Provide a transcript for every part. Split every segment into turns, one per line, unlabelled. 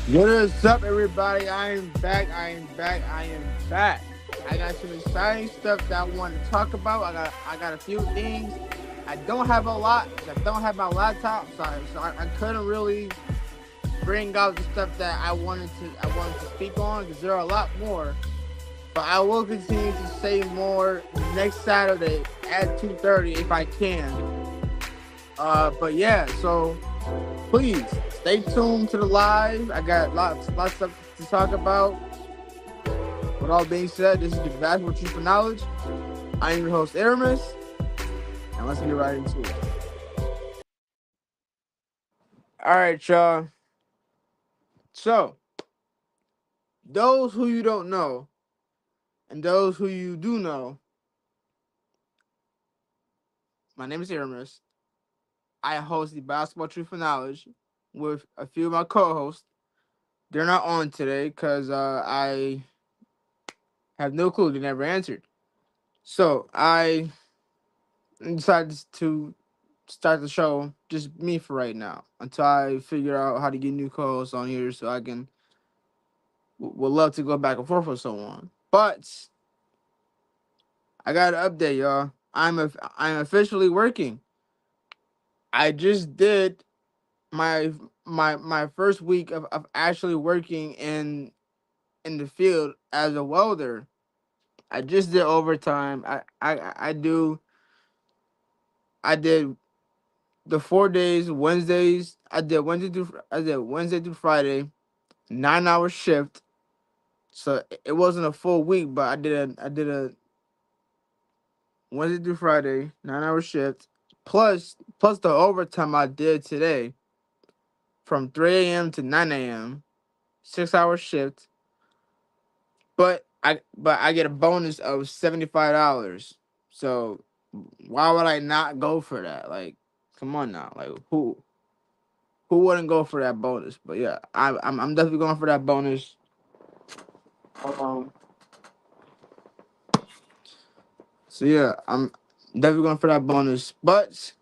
What is up, everybody? I am back. I am back. I am back. I got some exciting stuff that I want to talk about. I got a few things. I don't have a lot because I don't have my laptop, so I couldn't really bring out the stuff that I wanted to speak on because there are a lot more. But I will continue to say more next Saturday at 2:30 if I can. But yeah, so please stay tuned to the live. I got lots of stuff to talk about. With all being said, this is the Basketball Truth for Knowledge. I am your host, Aramis, and let's get right into it. All right, y'all. So, those who you don't know and those who you do know, my name is Aramis. I host the Basketball Truth for Knowledge with a few of my co-hosts. They're not on today because I have no clue. They never answered. So I decided to start the show just me for right now until I figure out how to get new co-hosts on here so I can would love to go back and forth with someone. But I got an update, y'all. I'm officially working. I just did my my first week of actually working in the field as a welder. I just did overtime. I did the 4 days, Wednesdays. I did Wednesday through Friday, 9 hour shift. So it wasn't a full week, but I did a Wednesday through Friday, 9 hour shift, plus the overtime I did today from 3 a.m. to 9 a.m., 6 hour shift. But I get a bonus of $75. So why would I not go for that? Like, come on now. Like who wouldn't go for that bonus? But yeah, I'm definitely going for that bonus. Um so yeah, I'm definitely going for that bonus. But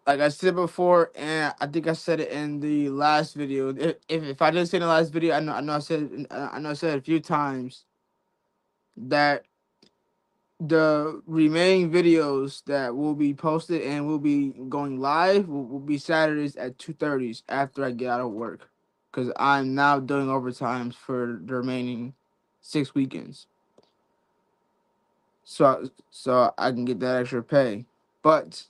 like I said before, and I think I said it in the last video. If I didn't say it in the last video, I know I said it a few times that the remaining videos that will be posted and will be going live will be Saturdays at 2:30 after I get out of work, because I'm now doing overtimes for the remaining 6 weekends, so I can get that extra pay. But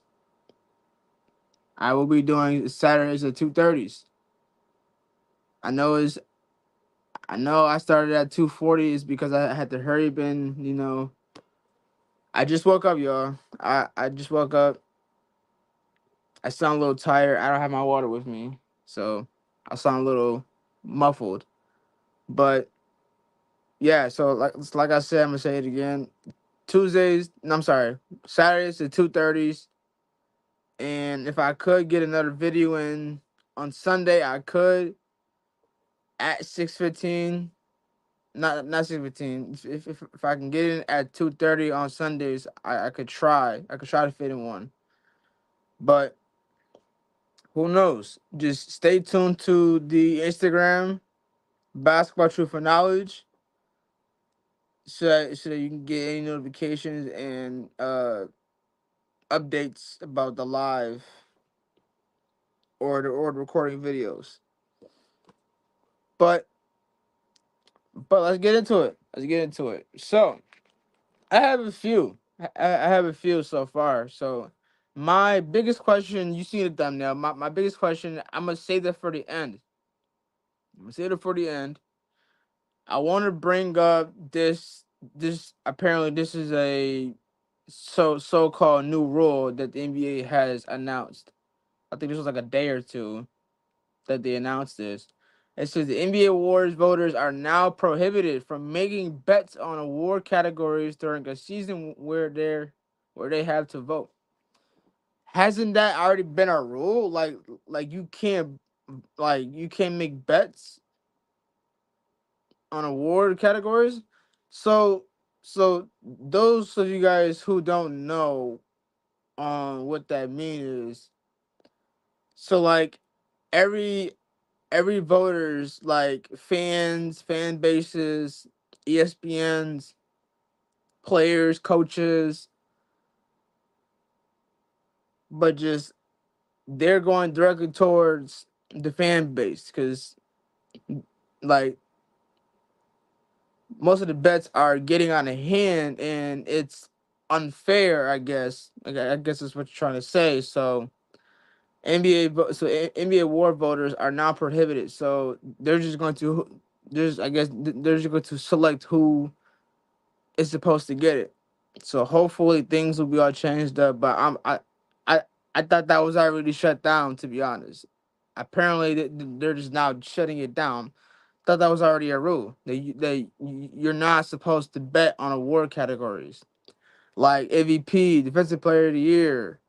I will be doing Saturdays at 2:30. I know it's I know I started at 2:40 is because I had to. I just woke up, y'all. I just woke up. I sound a little tired. I don't have my water with me, so I sound a little muffled. But yeah, so like I said, I'm gonna say it again. Tuesdays, no, I'm sorry, Saturdays at 2:30s, and if I could get another video in on Sunday, I could at 6:15. Not 6:15. If I can get in at 2:30 on Sundays, I could try. I could try to fit in one, but who knows? Just stay tuned to the Instagram Basketball Truth for Knowledge, so that you can get any notifications and updates about the live or the recording videos. But but let's get into it. Let's get into it. So I have a few. I have a few so far. So my biggest question, you see the thumbnail. My biggest question, I'm gonna save that for the end. I'm gonna save it for the end. I want to bring up this apparently this is a so-called new rule that the NBA has announced. I think this was like a day or two that they announced this. It says the NBA awards voters are now prohibited from making bets on award categories during a season where they have to vote. Hasn't that already been a rule? Like you can't make bets on award categories. So those of you guys who don't know what that means is, so like every every voters, like fans, fan bases, ESPN's, players, coaches, but just they're going directly towards the fan base because like most of the bets are getting out of hand and it's unfair. I guess. I guess that's what you're trying to say. So NBA award voters are now prohibited. So they're just going to they're just going to select who is supposed to get it. So hopefully things will be all changed up. But I I thought that was already shut down. To be honest, apparently they're just now shutting it down. Thought that was already a rule. You're not supposed to bet on award categories like MVP, Defensive Player of the Year,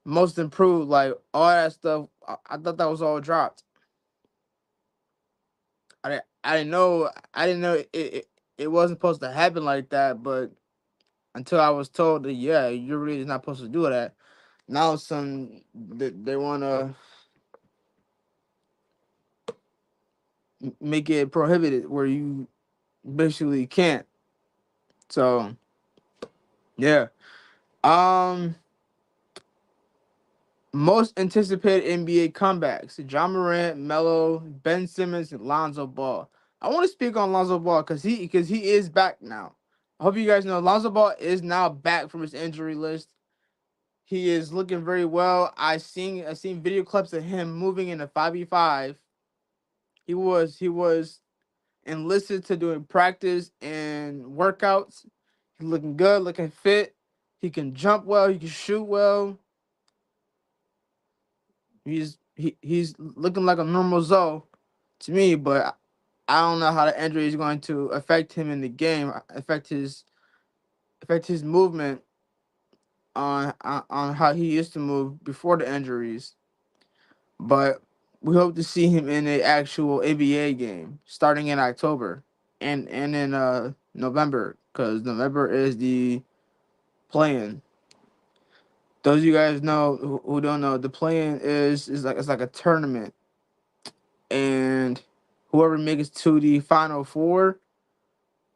Most Improved, like all that stuff. I thought that was all dropped. I didn't know it wasn't supposed to happen like that, but until I was told that yeah, you're really not supposed to do that. Now they want to make it prohibited where you basically can't. So yeah. Um, Most anticipated NBA comebacks: John Morant, Melo, Ben Simmons, and Lonzo Ball. I want to speak on Lonzo Ball because he is back now. I hope you guys know Lonzo Ball is now back from his injury list. He is looking very well. I seen video clips of him moving in a 5v5. He was enlisted to doing practice and workouts. He's looking good, looking fit. He can jump well. He can shoot well. He's looking like a normal Zoe to me, but I don't know how the injury is going to affect him in the game, affect his movement on how he used to move before the injuries. But we hope to see him in a actual ABA game starting in October and in November because November is the play-in. Those of you guys know who don't know, the play-in is like it's like a tournament, and whoever makes it to the final four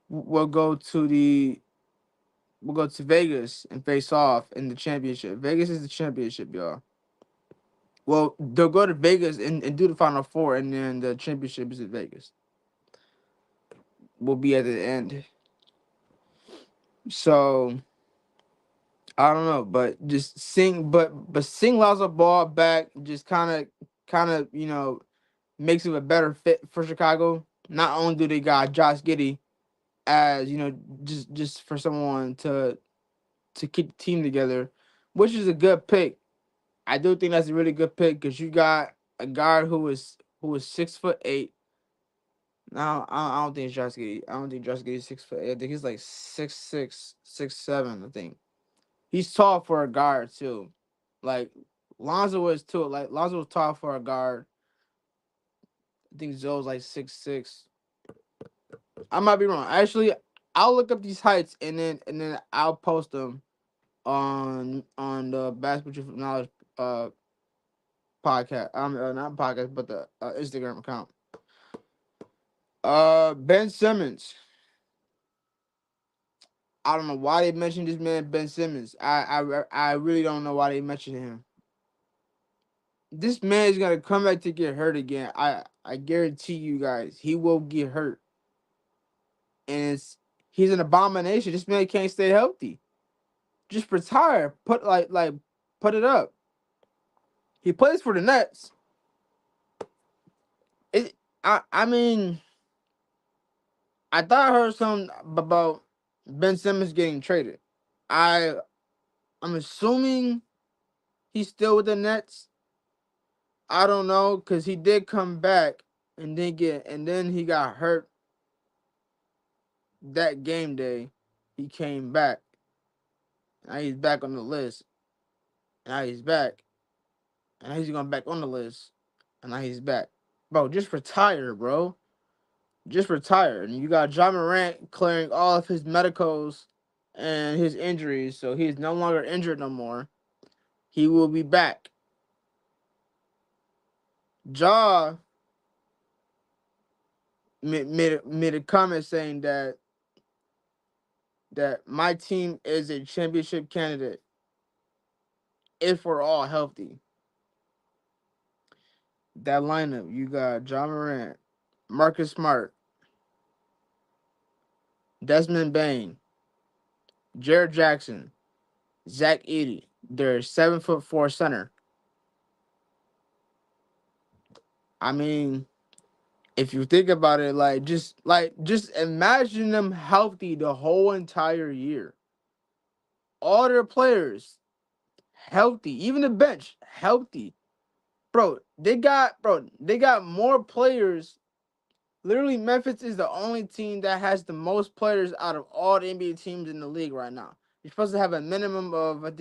will go to the will go to Vegas and face off in the championship. Vegas is the championship, y'all. Well, they'll go to Vegas and do the final four, and then the championship is in Vegas. Will be at the end. So I don't know, but just but seeing Lonzo Ball back just kind of makes him a better fit for Chicago. Not only do they got Josh Giddey as just for someone to keep the team together, which is a good pick. I do think that's a really good pick because you got a guard who is 6'8". No, I don't think it's Josh Giddey. I don't think Josh Giddey is 6'8". I think he's like 6'6", 6'7". I think he's tall for a guard too. Like Lonzo was too. Like Lonzo was tall for a guard. I think Zoe's like 6'6". I might be wrong. Actually, I'll look up these heights and then I'll post them on the Basketball Truth Knowledge podcast. Not podcast, but the Instagram account. Ben Simmons. I don't know why they mentioned this man, Ben Simmons. I really don't know why they mentioned him. This man is gonna come back to get hurt again. I guarantee you guys, he will get hurt, and he's an abomination. This man can't stay healthy. Just retire. Put it up. He plays for the Nets. It. I mean, I thought I heard something about Ben Simmons getting traded. I I'm assuming he's still with the Nets. I don't know because he did come back and then he got hurt that game day. He came back. Now he's back on the list. Now he's back. And now he's going back on the list. And now he's back. Bro, just retire, bro. Just retire. And you got John Morant clearing all of his medicals and his injuries, so he's no longer injured no more. He will be back. Ja made a comment saying that my team is a championship candidate if we're all healthy. That lineup, you got John Morant, Marcus Smart, Desmond Bain, Jared Jackson, Zach Edey. They're 7'4" center. I mean, if you think about it, just imagine them healthy the whole entire year. All their players healthy, even the bench healthy. They got more players. Literally, Memphis is the only team that has the most players out of all the NBA teams in the league right now. You're supposed to have a minimum of, I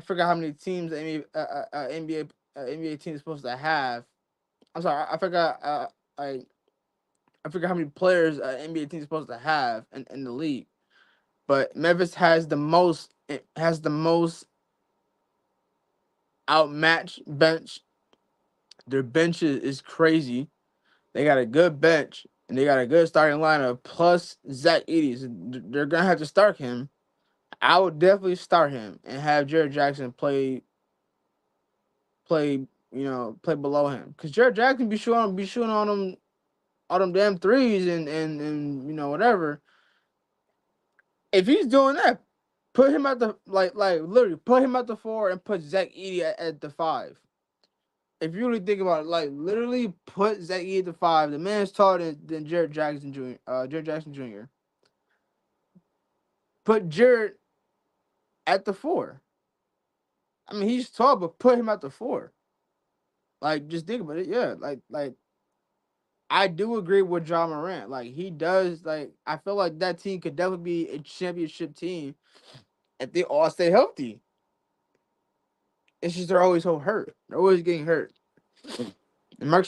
forgot how many teams the NBA team is supposed to have. I'm sorry, I forgot. I forgot how many players an NBA team is supposed to have in the league. But Memphis has the most. It has the most outmatched bench. Their bench is crazy. They got a good bench and they got a good starting lineup. Plus Zach Edey, so they're gonna have to start him. I would definitely start him and have Jared Jackson play below him, because Jared Jackson be shooting on them all them damn threes and whatever. If he's doing that, put him at the literally put him at the 4 and put Zach Edey at the 5. If you really think about it, literally put Zach Edey at the 5. The man's taller than Jared Jackson Jr. Jared Jackson Jr. Put Jared at the 4. I mean, he's tall, but put him at the 4. Just think about it. Yeah, I do agree with John Morant. He does. I feel like that team could definitely be a championship team if they all stay healthy. It's just they're always so hurt. They're always getting hurt. And Mark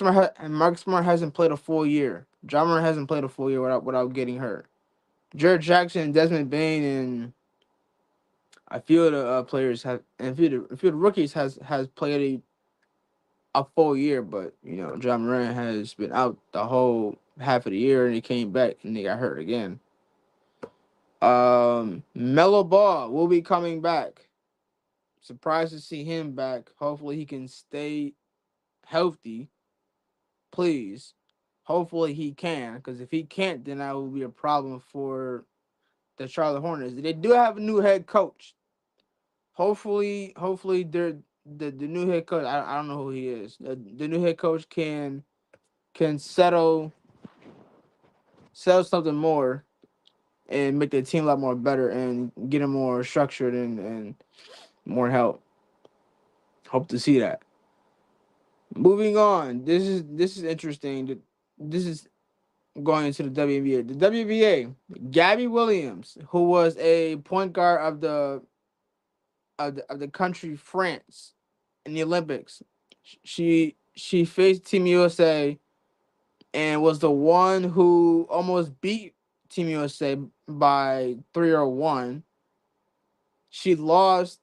Smart hasn't played a full year. John Morant hasn't played a full year without getting hurt. Jared Jackson, Desmond Bain, and a few of the players have, and a few of the rookies has played a full year. But John Morant has been out the whole half of the year, and he came back and he got hurt again. Melo Ball will be coming back. Surprised to see him back. Hopefully he can stay healthy. Please. Hopefully he can, because if he can't, then that will be a problem for the Charlotte Hornets. They do have a new head coach. Hopefully the new head coach. I don't know who he is. The new head coach can settle something more and make the team a lot more better and get them more structured and more help. Hope to see that. Moving on. This is interesting. This is going into the WNBA. The WNBA, Gabby Williams, who was a point guard of the country France in the Olympics. She faced Team USA and was the one who almost beat Team USA by 3-1. She lost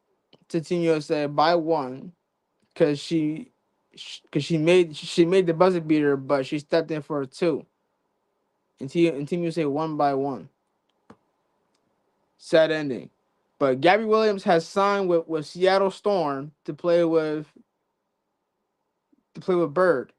to Team USA by 1 because she made the buzzer beater, but she stepped in for a 2. And Team USA won by 1. Sad ending. But Gabby Williams has signed with Seattle Storm to play with Bird.